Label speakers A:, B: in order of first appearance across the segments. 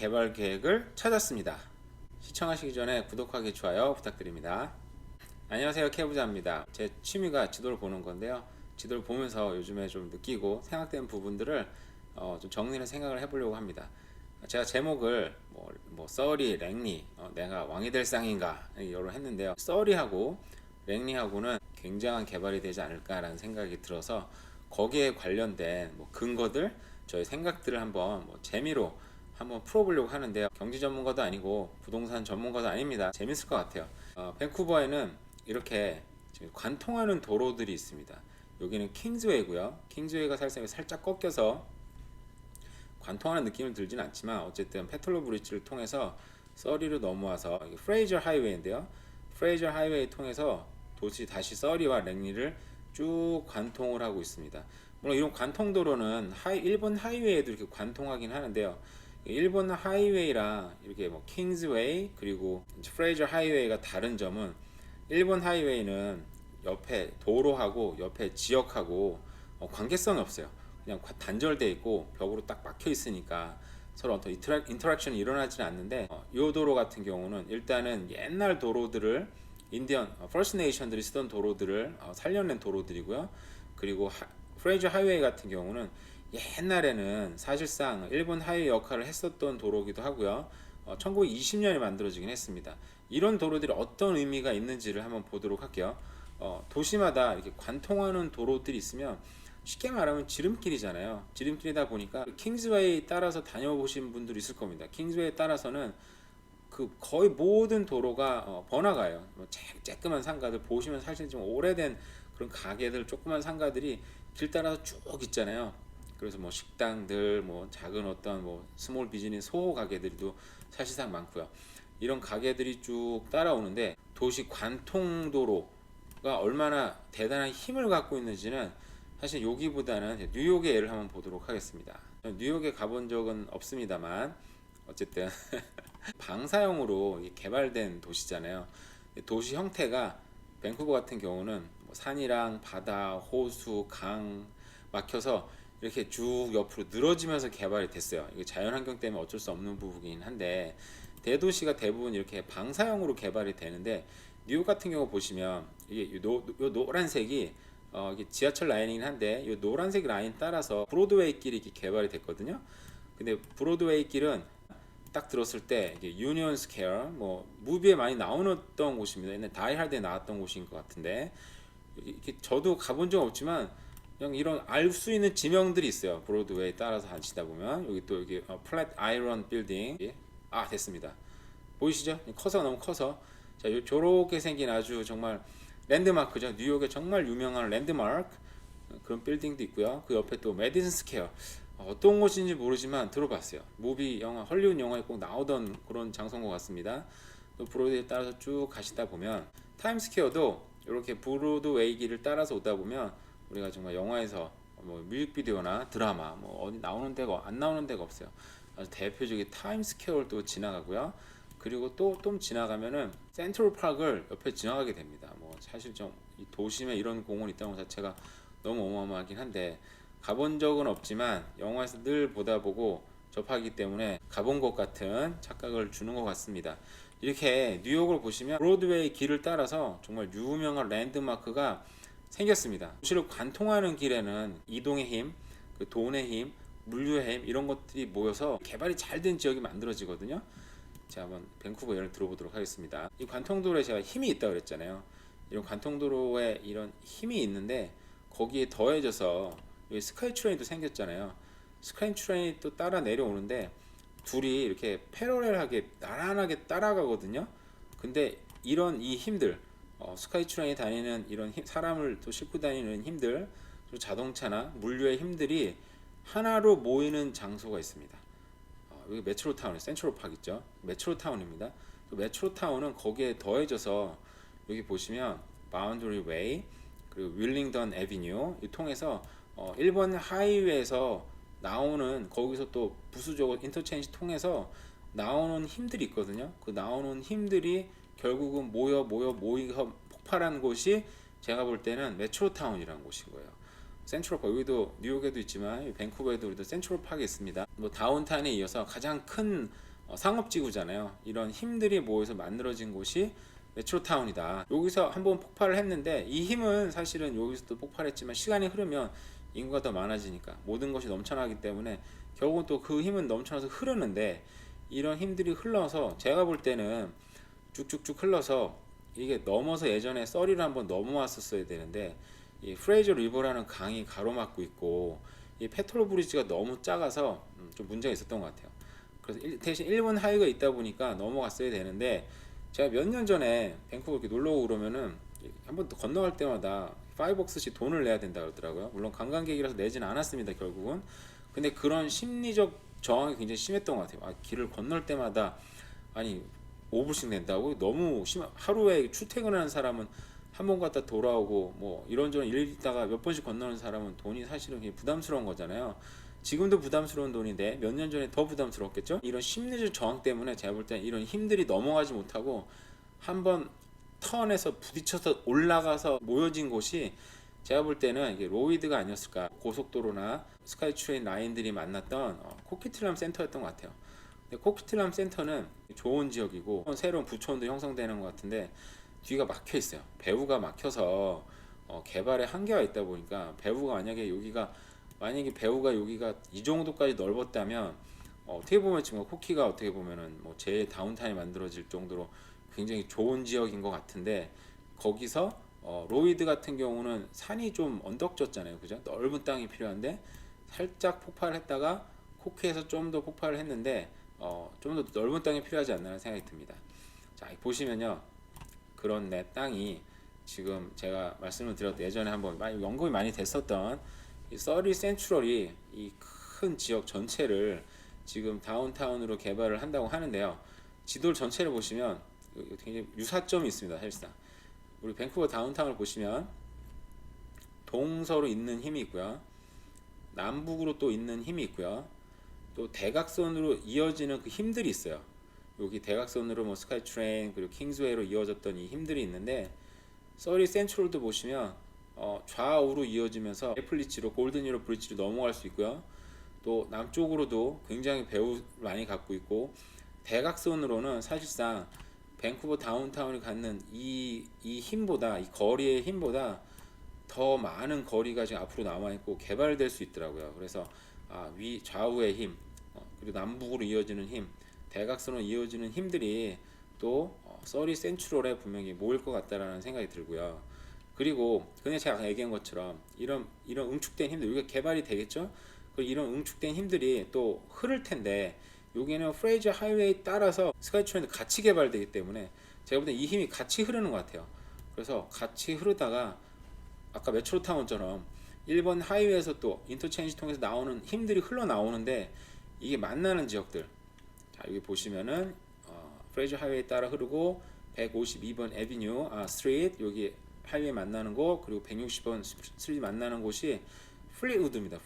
A: 개발 계획을 찾았습니다. 시청하시기 전에 구독하기, 좋아요 부탁드립니다. 안녕하세요, 케부자입니다. 제 취미가 지도를 보는 건데요. 지도를 보면서 요즘에 좀 느끼고 생각되는 부분들을 좀 정리를 생각을 해보려고 합니다. 제가 제목을 썰이, 랭리, 내가 왕이 될 쌍인가 이걸 했는데요. 썰이하고 랭리하고는 굉장한 개발이 되지 않을까라는 생각이 들어서 거기에 관련된 근거들, 저의 생각들을 한번 재미로 한번 풀어보려고 하는데요. 경제 전문가도 아니고 부동산 전문가도 아닙니다. 재밌을 것 같아요. 밴쿠버에는 이렇게 지금 관통하는 도로들이 있습니다. 여기는 킹즈웨이고요. 킹즈웨이가 살짝 꺾여서 관통하는 느낌은 들진 않지만 어쨌든 페틀로 브릿지를 통해서 서리로 넘어와서 프레이저 하이웨이인데요. 프레이저 하이웨이 통해서 다시 서리와 랭리를 쭉 관통을 하고 있습니다. 물론 이런 관통도로는 일본 하이웨이에도 이렇게 관통하긴 하는데요. 일본 하이웨이랑 이렇게 킹즈웨이 그리고 프레이저 하이웨이가 다른 점은, 일본 하이웨이는 옆에 도로하고 옆에 지역하고 관계성이 없어요. 그냥 단절돼 있고 벽으로 딱 막혀 있으니까 서로 어떤 인터랙션이 일어나지는 않는데, 이 도로 같은 경우는 일단은 옛날 도로들을 퍼스트 네이션들이 쓰던 도로들을 살려낸 도로들이고요. 그리고 프레이저 하이웨이 같은 경우는 옛날에는 사실상 일본 하이웨이 역할을 했었던 도로기도 하고요. 1920년에 만들어지긴 했습니다. 이런 도로들이 어떤 의미가 있는지를 한번 보도록 할게요. 도시마다 이렇게 관통하는 도로들이 있으면 쉽게 말하면 지름길이잖아요. 지름길이다 보니까 킹즈웨이 따라서 다녀보신 분들이 있을 겁니다. 킹즈웨이 따라서는 거의 모든 도로가 번화가예요. 쬐끄만 상가들 보시면 사실 좀 오래된 그런 가게들, 조그만 상가들이 길 따라서 쭉 있잖아요. 그래서 식당들, 작은 어떤 스몰 비즈니스 소호 가게들도 사실상 많고요. 이런 가게들이 쭉 따라오는데, 도시 관통도로가 얼마나 대단한 힘을 갖고 있는지는 사실 여기보다는 뉴욕의 예를 한번 보도록 하겠습니다. 뉴욕에 가본 적은 없습니다만 어쨌든 방사형으로 개발된 도시잖아요. 도시 형태가 밴쿠버 같은 경우는 산이랑 바다, 호수, 강 막혀서 이렇게 쭉 옆으로 늘어지면서 개발이 됐어요. 이게 자연환경 때문에 어쩔 수 없는 부분이긴 한데, 대도시가 대부분 이렇게 방사형으로 개발이 되는데, 뉴욕 같은 경우 보시면 이게 요 노란색이 이게 지하철 라인이긴 한데, 이 노란색 라인 따라서 브로드웨이 길이 이렇게 개발이 됐거든요. 근데 브로드웨이 길은 딱 들었을 때 이게 유니온 스퀘어, 무비에 많이 나오던 곳입니다. 옛날 다이하드에 나왔던 곳인 것 같은데, 이렇게 저도 가본 적 없지만 그냥 이런 알 수 있는 지명들이 있어요. 브로드웨이 따라서 다니시다 보면 여기 또 여기 플랫 아이런 빌딩, 됐습니다. 보이시죠? 너무 커서 자, 저렇게 생긴 아주 정말 랜드마크죠. 뉴욕의 정말 유명한 랜드마크, 그런 빌딩도 있고요. 그 옆에 또 메디슨 스퀘어, 어떤 곳인지 모르지만 들어봤어요. 무비 영화, 헐리우드 영화에 꼭 나오던 그런 장소인 것 같습니다. 또 브로드웨이 따라서 쭉 가시다 보면 타임스퀘어도 이렇게 브로드웨이 길을 따라서 오다 보면 우리가 정말 영화에서 뮤직비디오나 드라마 어디 나오는 데가 안 나오는 데가 없어요. 아주 대표적인 타임스퀘어를 또 지나가고요. 그리고 또 지나가면은 센트럴 파크를 옆에 지나가게 됩니다. 사실 좀 이 도심에 이런 공원이 있다는 것 자체가 너무 어마어마하긴 한데, 가본 적은 없지만 영화에서 늘 보다 보고 접하기 때문에 가본 것 같은 착각을 주는 것 같습니다. 이렇게 뉴욕을 보시면 브로드웨이 길을 따라서 정말 유명한 랜드마크가 생겼습니다. 도시를 관통하는 길에는 이동의 힘, 돈의 힘, 물류의 힘, 이런 것들이 모여서 개발이 잘 된 지역이 만들어지거든요. 제가 한번 밴쿠버 예를 들어보도록 하겠습니다. 이 관통도로에 제가 힘이 있다고 그랬잖아요. 이런 관통도로에 이런 힘이 있는데, 거기에 더해져서 여기 스카이 트레인도 생겼잖아요. 스카이 트레인이 또 따라 내려오는데 둘이 이렇게 패러렐하게 나란하게 따라가거든요. 근데 이런 이 힘들, 스카이 트레인이 다니는 이런 사람을 또 싣고 다니는 힘들, 또 자동차나 물류의 힘들이 하나로 모이는 장소가 있습니다. 여기 메트로타운, 센트럴파크 있죠. 메트로타운입니다. 그 메트로타운은 거기에 더해져서 여기 보시면 바운더리 웨이, 그리고 윌링던 애비뉴 이 통해서 일본 하이웨이에서 나오는, 거기서 또 부수적으로 인터체인지 통해서 나오는 힘들이 있거든요. 그 나오는 힘들이 결국은 모여서 폭발한 곳이 제가 볼 때는 메트로타운이라는 곳인 거예요. 센트럴파크, 여기도 뉴욕에도 있지만 밴쿠버에도 우리도 센트럴파크에 있습니다. 다운타운에 이어서 가장 큰 상업지구잖아요. 이런 힘들이 모여서 만들어진 곳이 메트로타운이다. 여기서 한번 폭발을 했는데 이 힘은 사실은 여기서도 폭발했지만 시간이 흐르면 인구가 더 많아지니까 모든 것이 넘쳐나기 때문에 결국은 또 그 힘은 넘쳐나서 흐르는데, 이런 힘들이 흘러서 제가 볼 때는 쭉쭉쭉 흘러서 이게 넘어서 예전에 서리를 한번 넘어왔었어야 되는데 이 프레이저 리버라는 강이 가로막고 있고 이 페트롤 브리지가 너무 작아서 좀 문제가 있었던 것 같아요. 그래서 대신 일본 하이가 있다 보니까 넘어갔어야 되는데, 제가 몇 년 전에 밴쿠버 이렇게 놀러 오고 그러면은 한 번 더 건너갈 때마다 5억스씩 돈을 내야 된다 그러더라고요. 물론 관광객이라서 내지는 않았습니다, 결국은. 근데 그런 심리적 저항이 굉장히 심했던 것 같아요. 길을 건널 때마다 아니 5불씩 낸다고? 너무 하루에 출퇴근하는 사람은 한 번 갔다 돌아오고 뭐 이런저런 일 있다가 몇 번씩 건너는 사람은 돈이 사실은 굉장히 부담스러운 거잖아요. 지금도 부담스러운 돈인데 몇 년 전에 더 부담스럽겠죠? 이런 심리적 저항 때문에 제가 볼 때는 이런 힘들이 넘어가지 못하고 한번 턴에서 부딪혀서 올라가서 모여진 곳이 제가 볼 때는 이게 로이드가 아니었을까. 고속도로나 스카이트레인 라인들이 만났던 코키틀람 센터였던 것 같아요. 근데 코키틀람 센터는 좋은 지역이고 새로운 부촌도 형성되는 것 같은데 뒤가 막혀 있어요. 배후가 막혀서 개발에 한계가 있다 보니까 배후가 만약에 배후가 여기가 이 정도까지 넓었다면 어떻게 보면 지금 코키가 어떻게 보면은 뭐 제 다운타운이 만들어질 정도로 굉장히 좋은 지역인 것 같은데, 거기서 로이드 같은 경우는 산이 좀 언덕졌잖아요, 그죠? 넓은 땅이 필요한데 살짝 폭발을 했다가 코키에서 좀 더 폭발을 했는데 좀 더 넓은 땅이 필요하지 않나라는 생각이 듭니다. 자, 보시면요, 그런 내 땅이 지금 제가 말씀을 드렸던 예전에 한번 언급이 많이 됐었던 이 서리 센트럴이 이 큰 지역 전체를 지금 다운타운으로 개발을 한다고 하는데요. 지도 전체를 보시면 굉장히 유사점이 있습니다. 사실상 우리 밴쿠버 다운타운을 보시면 동서로 있는 힘이 있고요, 남북으로 또 있는 힘이 있고요, 또 대각선으로 이어지는 그 힘들이 있어요. 여기 대각선으로 뭐 스카이트레인 그리고 킹스웨이로 이어졌던 이 힘들이 있는데, 서리 센트럴도 보시면 좌우로 이어지면서 애플리치로 골든유로 브릿지로 넘어갈 수 있고요. 또 남쪽으로도 굉장히 배후 많이 갖고 있고, 대각선으로는 사실상 밴쿠버 다운타운이 갖는 이 힘보다, 이 거리의 힘보다 더 많은 거리가 지금 앞으로 남아 있고 개발될 수 있더라고요. 그래서 좌우의 힘, 그리고 남북으로 이어지는 힘, 대각선으로 이어지는 힘들이 또 서리 센트럴에 분명히 모일 것 같다라는 생각이 들고요. 그리고 그냥 제가 아까 얘기한 것처럼 이런 응축된 힘들, 여기가 개발이 되겠죠. 그리고 이런 응축된 힘들이 또 흐를 텐데, 여기는 프레이저 하이웨이 따라서 스카이트레인도 같이 개발되기 때문에 제가 볼 때 이 힘이 같이 흐르는 것 같아요. 그래서 같이 흐르다가 아까 메트로타운처럼 일본 하이웨이에서 또 인터체인지 통해서 나오는 힘들이 흘러나오는데, 이게 만나는 지역들, 자 여기 보시면은 프레이저 하이웨이 따라 흐르고 152번 에비뉴 스트리트, 여기 하이웨이 만나는 곳, 그리고 160번 스트리트 만나는 곳이 플리우드입니다.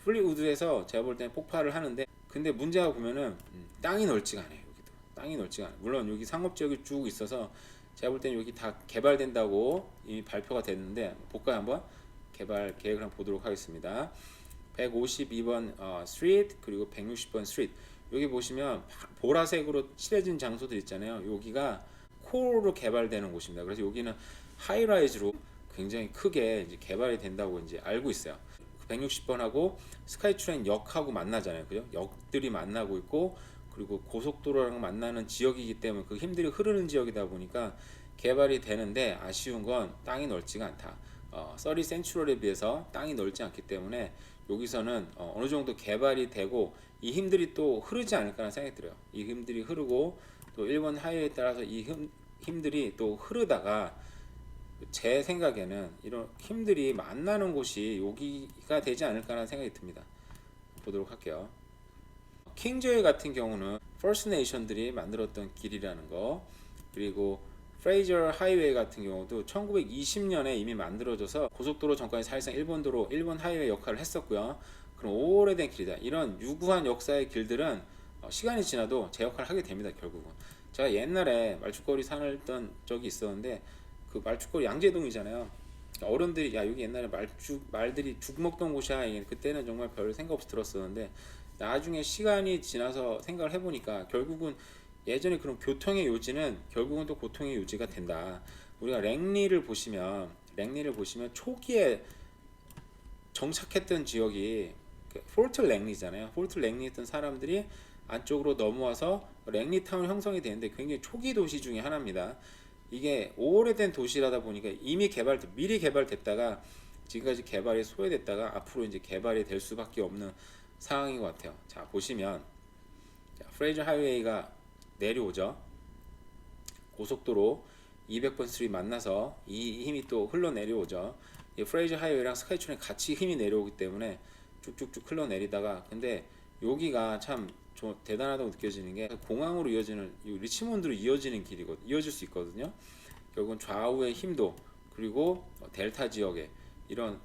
A: 플리우드에서 제가 볼 때는 폭발을 하는데, 근데 문제가 보면은 땅이 넓지가 않아요. 여기도 땅이 넓지가 않아요. 물론 여기 상업지역이 쭉 있어서 제가 볼 때는 여기 다 개발된다고 이미 발표가 됐는데, 볼까요 한번? 개발 계획을 한번 보도록 하겠습니다. 152번 스트리트 그리고 160번 스트리트, 여기 보시면 보라색으로 칠해진 장소들 있잖아요. 여기가 코어로 개발되는 곳입니다. 그래서 여기는 하이라이즈로 굉장히 크게 이제 개발이 된다고 이제 알고 있어요. 160번하고 스카이트레인 역하고 만나잖아요, 그죠? 역들이 만나고 있고, 그리고 고속도로랑 만나는 지역이기 때문에 그 힘들이 흐르는 지역이다 보니까 개발이 되는데, 아쉬운 건 땅이 넓지가 않다. 서리 센츄럴에 비해서 땅이 넓지 않기 때문에 여기서는 어느 정도 개발이 되고 이 힘들이 또 흐르지 않을까라는 생각이 들어요. 이 힘들이 흐르고 또 일본 하이웨이에 따라서 이 힘들이 또 흐르다가 제 생각에는 이런 힘들이 만나는 곳이 여기가 되지 않을까라는 생각이 듭니다. 보도록 할게요. 킹즈웨이 같은 경우는 퍼스트 네이션들이 만들었던 길이라는 거, 그리고 프레이저 하이웨이 같은 경우도 1920년에 이미 만들어져서 고속도로 전까지 사실상 일본 하이웨이 역할을 했었고요. 그럼 오래된 길이다. 이런 유구한 역사의 길들은 시간이 지나도 제 역할을 하게 됩니다, 결국은. 제가 옛날에 말죽거리 살던 적이 있었는데, 그 말죽거리 양재동이잖아요. 어른들이 여기 옛날에 말들이 죽 먹던 곳이야. 그때는 정말 별 생각 없이 들었었는데, 나중에 시간이 지나서 생각을 해보니까 결국은 예전에 그런 교통의 요지는 결국은 또 고통의 요지가 된다. 우리가 랭리를 보시면 초기에 정착했던 지역이 폴트 랭리잖아요. 폴트 랭리 했던 사람들이 안쪽으로 넘어와서 랭리 타운 형성이 되는데 굉장히 초기 도시 중에 하나입니다. 이게 오래된 도시라다 보니까 미리 개발됐다가 지금까지 개발이 소외됐다가 앞으로 이제 개발이 될 수밖에 없는 상황인 것 같아요. 자, 보시면 프레이저 하이웨이가 내려오죠. 고속도로 200번 스트리트 만나서 이 힘이 또 흘러내려오죠. 이 프레이저 하이웨이랑 스카이트레인 같이 힘이 내려오기 때문에 쭉쭉쭉 흘러내리다가, 근데 여기가 참 대단하다고 느껴지는 게 공항으로 이어지는, 리치몬드로 이어질 수 있거든요. 결국은 좌우의 힘도, 그리고 델타 지역에 이런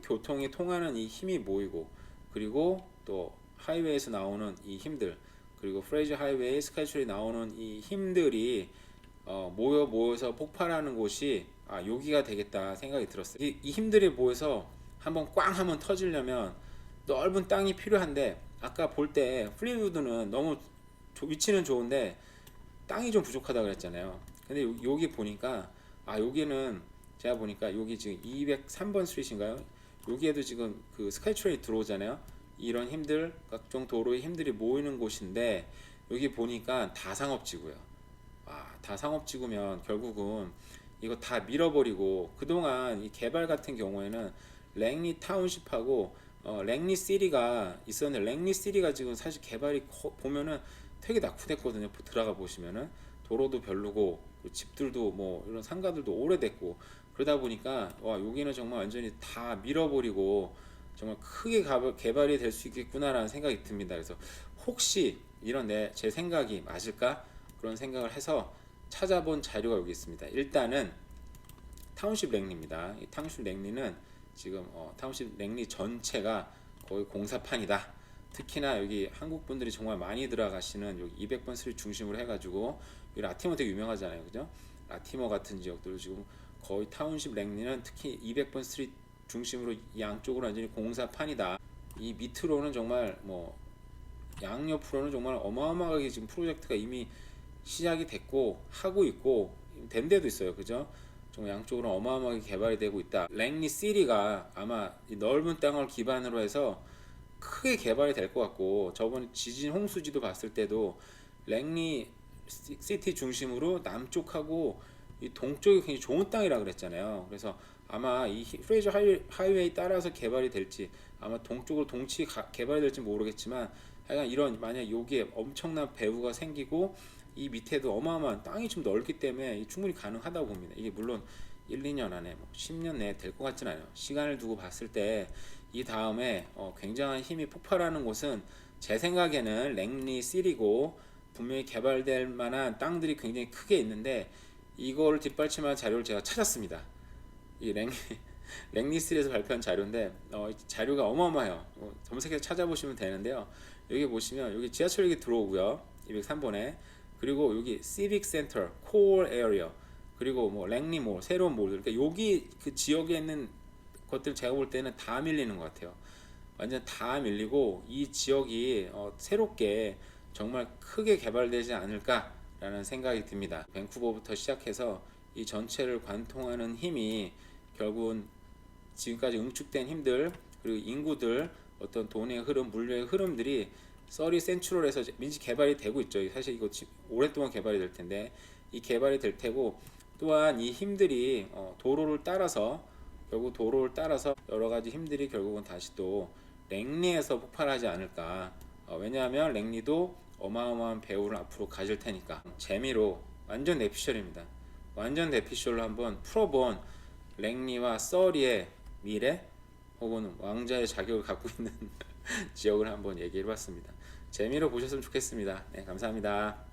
A: 교통이 통하는 이 힘이 모이고, 그리고 또 하이웨이에서 나오는 이 힘들, 그리고 프레이저 하이웨이, 스카이트레인 나오는 이 힘들이 모여서 폭발하는 곳이 여기가 되겠다 생각이 들었어요. 이 힘들이 모여서 한번 꽝 하면 터지려면 넓은 땅이 필요한데, 아까 볼 때 플리우드는 너무 위치는 좋은데 땅이 좀 부족하다 그랬잖아요. 근데 여기 보니까 여기는 제가 보니까 여기 지금 203번 스트리트인가요? 여기에도 지금 그 스카이트레인 들어오잖아요. 이런 힘들, 각종 도로의 힘들이 모이는 곳인데, 여기 보니까 다 상업지구예요. 다 상업지구면 결국은 이거 다 밀어버리고, 그동안 이 개발 같은 경우에는 랭리 타운십하고 랭리 시리가 있었는데, 랭리 시리가 지금 사실 개발이 보면은 되게 낙후됐거든요. 들어가 보시면은 도로도 별로고 집들도 뭐 이런 상가들도 오래됐고, 그러다 보니까 여기는 정말 완전히 다 밀어버리고 정말 크게 개발이 될 수 있겠구나라는 생각이 듭니다. 그래서 혹시 이런 제 생각이 맞을까 그런 생각을 해서 찾아본 자료가 여기 있습니다. 일단은 타운십 랭리입니다. 이 타운십 랭리는 지금 타운십 랭리 전체가 거의 공사판이다. 특히나 여기 한국 분들이 정말 많이 들어가시는 여기 200번 스트리트 중심으로 해가지고, 여기 라티머 되게 유명하잖아요, 그죠? 라티머 같은 지역들 지금 거의 타운십 랭리는 특히 200번 스트리트 중심으로 양쪽으로 완전히 공사판이다. 이 밑으로는 정말 양옆으로는 정말 어마어마하게 지금 프로젝트가 이미 시작이 됐고 하고 있고 된 데도 있어요, 그죠? 정말 양쪽으로 어마어마하게 개발이 되고 있다. 랭리 시리가 아마 이 넓은 땅을 기반으로 해서 크게 개발이 될 것 같고, 저번 지진 홍수지도 봤을 때도 랭리 시티 중심으로 남쪽하고 이 동쪽이 굉장히 좋은 땅이라 그랬잖아요. 그래서 아마 이 프레이저 하이웨이 따라서 개발이 될지, 아마 동쪽으로 개발이 될지 모르겠지만, 하여간 이런 만약 여기에 엄청난 배후가 생기고 이 밑에도 어마어마한 땅이 좀 넓기 때문에 충분히 가능하다고 봅니다. 이게 물론 1, 2년 안에 10년 내에 될 것 같진 않아요. 시간을 두고 봤을 때 이 다음에 굉장한 힘이 폭발하는 곳은 제 생각에는 랭리 시리고, 분명히 개발될 만한 땅들이 굉장히 크게 있는데, 이걸 뒷받침할 자료를 제가 찾았습니다. 이 랭리스에서 발표한 자료인데 자료가 어마어마해요. 검색해서 찾아보시면 되는데요. 여기 보시면 여기 지하철역이 들어오고요, 203번에. 그리고 여기 시빅 센터, 코어 에어리어, 그리고 랭리몰, 새로운 몰들, 그러니까 여기 그 지역에 있는 것들 제가 볼 때는 다 밀리는 것 같아요. 완전 다 밀리고 이 지역이 새롭게 정말 크게 개발되지 않을까라는 생각이 듭니다. 밴쿠버부터 시작해서 이 전체를 관통하는 힘이 결국은 지금까지 응축된 힘들, 그리고 인구들, 어떤 돈의 흐름, 물류의 흐름들이 30 센츄럴에서 민지 개발이 되고 있죠. 사실 이거 오랫동안 개발이 될 텐데, 이 개발이 될 테고, 또한 이 힘들이 도로를 따라서 여러 가지 힘들이 결국은 다시 또 랭리에서 폭발하지 않을까. 왜냐하면 랭리도 어마어마한 배후를 앞으로 가질 테니까. 재미로 완전 내피셜입니다. 완전 내피셜로 한번 풀어본 랭리와 서리의 미래, 혹은 왕자의 자격을 갖고 있는 지역을 한번 얘기해 봤습니다. 재미로 보셨으면 좋겠습니다. 네, 감사합니다.